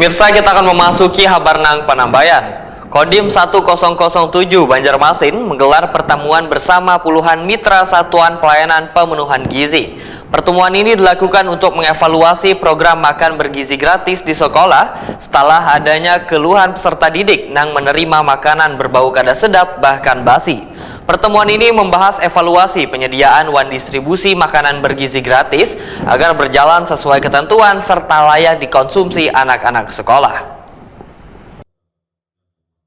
Pemirsa, kita akan memasuki Habarnang Panambayan. Kodim 1007 Banjarmasin menggelar pertemuan bersama puluhan mitra Satuan Pelayanan Pemenuhan Gizi. Pertemuan ini dilakukan untuk mengevaluasi program makan bergizi gratis di sekolah setelah adanya keluhan peserta didik yang menerima makanan berbau kada sedap bahkan basi. Pertemuan ini membahas evaluasi penyediaan wan distribusi makanan bergizi gratis agar berjalan sesuai ketentuan serta layak dikonsumsi anak-anak sekolah.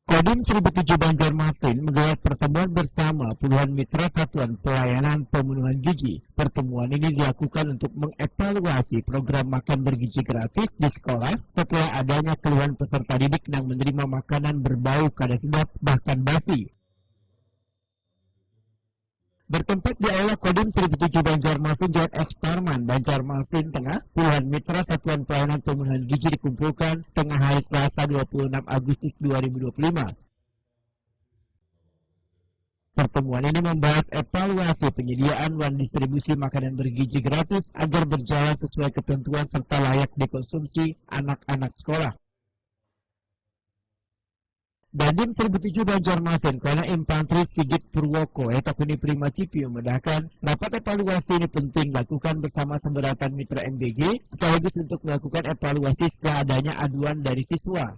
Kodim 1007 Banjarmasin menggelar pertemuan bersama puluhan mitra Satuan Pelayanan Pemenuhan Gizi. Pertemuan ini dilakukan untuk mengevaluasi program makan bergizi gratis di sekolah setelah adanya keluhan peserta didik yang menerima makanan berbau kada sedap bahkan basi. Bertempat di aula Kodim 1007 Banjarmasin Jalan S. Parman, Banjarmasin Tengah, puluhan mitra Satuan Pelayanan Pemenuhan Gizi dikumpulkan tengah hari Selasa 26 Agustus 2025. Pertemuan ini membahas evaluasi penyediaan wan distribusi makanan bergizi gratis agar berjalan sesuai ketentuan serta layak dikonsumsi anak-anak sekolah. Dandim 1007 Banjarmasin, Kolonel Infantri Sigit Purwoko, Etakuni Prima TV memedahkan rapat evaluasi ini penting dilakukan bersama seberatan mitra MBG sekaligus untuk melakukan evaluasi setelah adanya aduan dari siswa.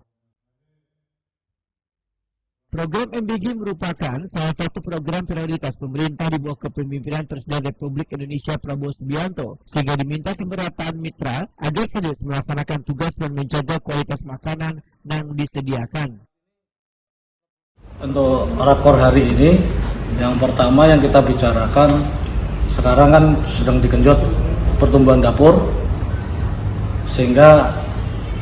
Program MBG merupakan salah satu program prioritas pemerintah di bawah kepemimpinan Presiden Republik Indonesia Prabowo Subianto, sehingga diminta seberatan mitra agar serius melaksanakan tugas dan menjaga kualitas makanan yang disediakan. Untuk rakor hari ini, yang pertama yang kita bicarakan sekarang kan sedang digenjot pertumbuhan dapur, sehingga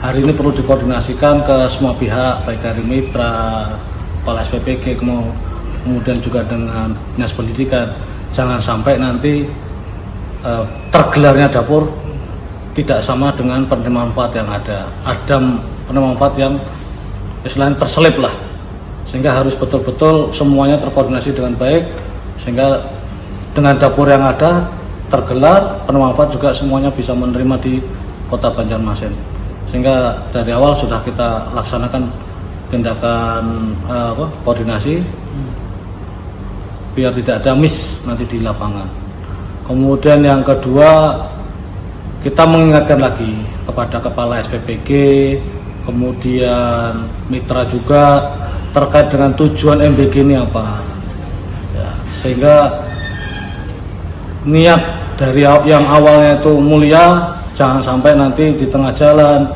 hari ini perlu dikoordinasikan ke semua pihak, baik dari mitra, kepala SPPG, kemudian juga dengan dinas pendidikan. Jangan sampai nanti tergelarnya dapur tidak sama dengan penerima manfaat yang ada penerima manfaat yang istilahnya terselip lah. Sehingga harus betul-betul semuanya terkoordinasi dengan baik, sehingga dengan dapur yang ada tergelar, penerima manfaat juga semuanya bisa menerima di kota Banjarmasin. Sehingga dari awal sudah kita laksanakan tindakan koordinasi biar tidak ada miss nanti di lapangan. Kemudian yang kedua, kita mengingatkan lagi kepada kepala SPPG, kemudian mitra juga terkait dengan tujuan MBG ini apa ya, sehingga niat dari yang awalnya itu mulia jangan sampai nanti di tengah jalan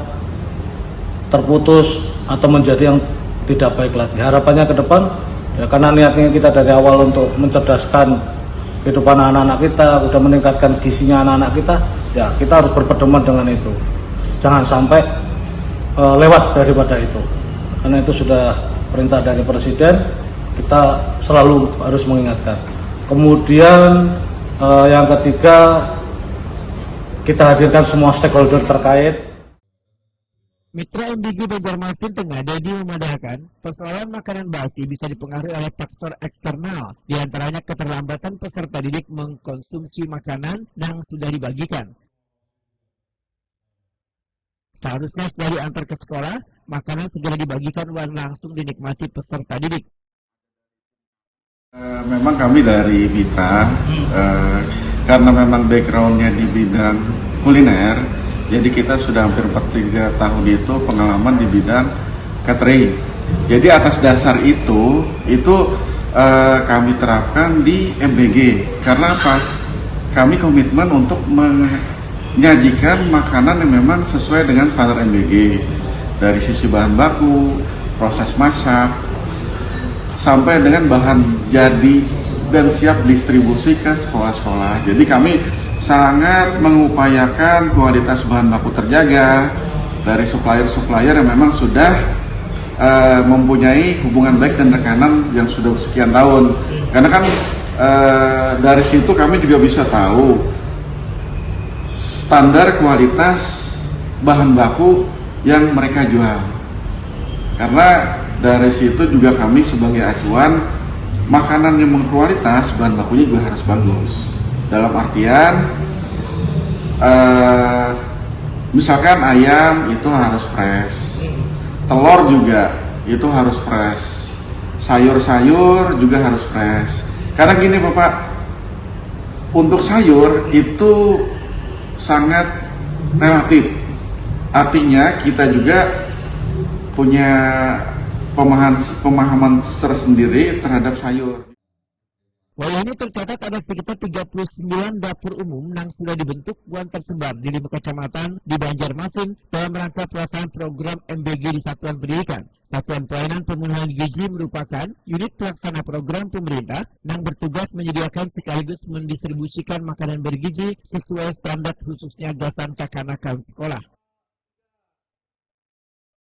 terputus atau menjadi yang tidak baik lagi. Harapannya ke depan ya, karena niatnya kita dari awal untuk mencerdaskan kehidupan anak-anak kita, udah meningkatkan gizinya anak-anak kita, ya kita harus berpedoman dengan itu, jangan sampai lewat daripada itu, karena itu sudah perintah dari Presiden, kita selalu harus mengingatkan. Kemudian yang ketiga, kita hadirkan semua stakeholder terkait. Mitra MBG Banjarmasin Tengah, Dedi memadahkan persoalan makanan basi bisa dipengaruhi oleh faktor eksternal, diantaranya keterlambatan peserta didik mengkonsumsi makanan yang sudah dibagikan. Seharusnya setelah diantar ke sekolah, makanan segera dibagikan dan langsung dinikmati peserta didik. Memang kami dari mitra, karena memang backgroundnya di bidang kuliner, jadi kita sudah hampir 43 tahun itu pengalaman di bidang catering. Jadi atas dasar itu kami terapkan di MBG. Karena apa? Kami komitmen untuk menyajikan makanan yang memang sesuai dengan standar MBG, dari sisi bahan baku, proses masak, sampai dengan bahan jadi dan siap distribusi ke sekolah-sekolah. Jadi kami sangat mengupayakan kualitas bahan baku terjaga dari supplier-supplier yang memang sudah mempunyai hubungan baik dan rekanan yang sudah sekian tahun. Karena kan dari situ kami juga bisa tahu standar kualitas bahan baku yang mereka jual. Karena dari situ juga kami sebagai acuan, makanan yang berkualitas bahan bakunya juga harus bagus. Dalam artian Misalkan ayam itu harus fresh, telur juga itu harus fresh, sayur-sayur juga harus fresh. Karena gini Bapak, untuk sayur itu sangat relatif. Artinya kita juga punya pemahaman tersendiri terhadap sayur. Walau ini tercatat ada sekitar 39 dapur umum yang sudah dibentuk dan tersebar di 5 kecamatan di Banjarmasin dalam rangka pelaksanaan program MBG di Satuan Pendidikan. Satuan Pelayanan Pemenuhan Gizi merupakan unit pelaksana program pemerintah yang bertugas menyediakan sekaligus mendistribusikan makanan bergizi sesuai standar khususnya gasan kekanakan sekolah.